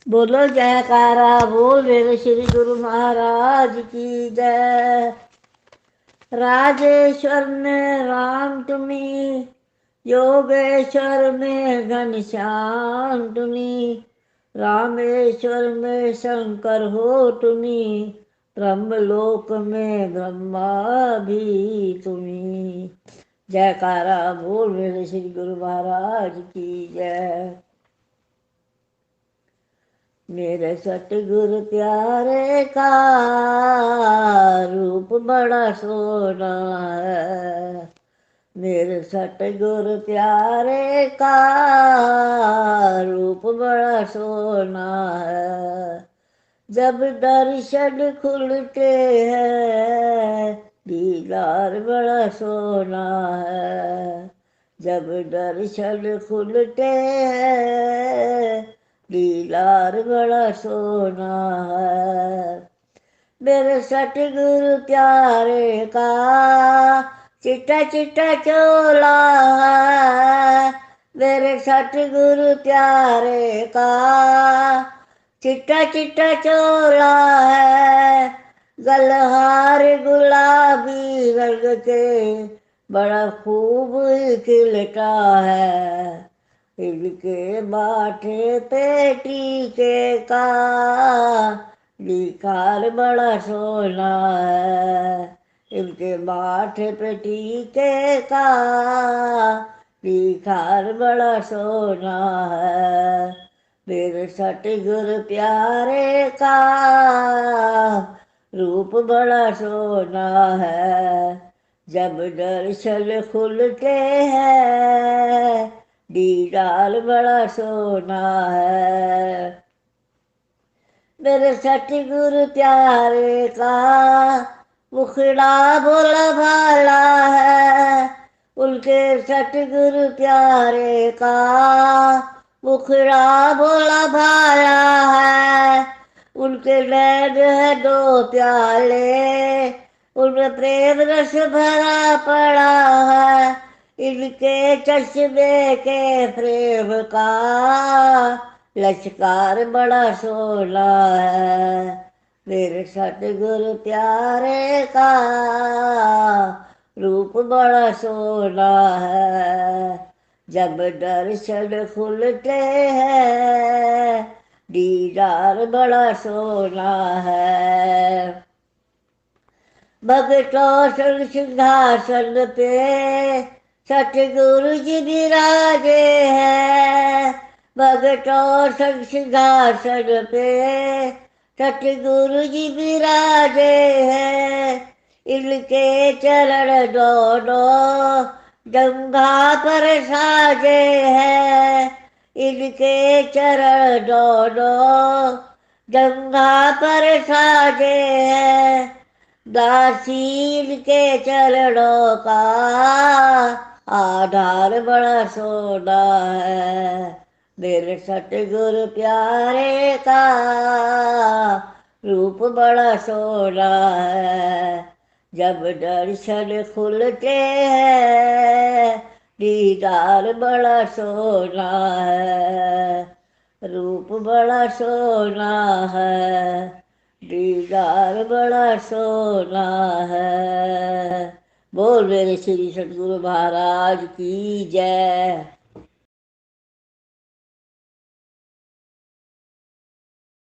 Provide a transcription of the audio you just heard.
बोलो जयकारा, बोल मेरे श्री गुरु महाराज की जय। राजेश्वर में राम तुम्ही, योगेश्वर में घनश्याम तुम्ही, रामेश्वर में शंकर हो तुम्ही, ब्रह्मलोक में ब्रह्मा भी तुम्ही। जयकारा बोल मेरे श्री गुरु महाराज की जय। मेरे सतगुरु प्यारे का रूप बड़ा सोना है, मेरे सतगुरु प्यारे का रूप बड़ा सोना है। जब दर्शन खुलते हैं दीदार बड़ा सोना है, जब दर्शन खुलते हैं दीदार बड़ा सोना है। मेरे सतगुरु प्यारे का चिट्टा चिट्टा चोला है, मेरे सतगुरु प्यारे का चिट्टा चिट्टा चोला है। गलहार गुलाबी रंग के बड़ा खूब खिलता है, इनके माथे पे टीके का निखार बड़ा सोना है, इनके माथे पे टीके का निखार बड़ा सोना है। मेरे सतगुरु प्यारे का रूप बड़ा सोना है, जब दर्शन खुलते हैं दीदार बड़ा सोना है। मेरे सतगुरु प्यारे का मुखड़ा भोला भाला है, उनके सतगुरु प्यारे का मुखड़ा भोला भाला है। उनके नैन है दो प्याले, उनमें प्रेम रस भरा पड़ा है, इनके चश्मे के प्रेम का लश्कार बड़ा सोना है। मेरे सतगुरु प्यारे का रूप बड़ा सोना है, जब दर्शन खुलते हैं दीदार बड़ा सोना है। भगतों संग सिंहासन पे सतगुरु जी विराजे हैं, भगतों संग सिंहासन पे सतगुरु जी विराजे हैं। इनके चरण दोनों जंघा पर साजे हैं, इनके चरण दोनों जंघा पर साजे हैं। दासीन के चरणों का आधार बड़ा सोना है, मेरे सतगुरु प्यारे का रूप बड़ा सोना है। जब दर्शन खुलते हैं दीदार बड़ा सोना है, रूप बड़ा सोना है, दीदार बड़ा सोना है। बोल मेरे श्री सतगुरु महाराज की जय।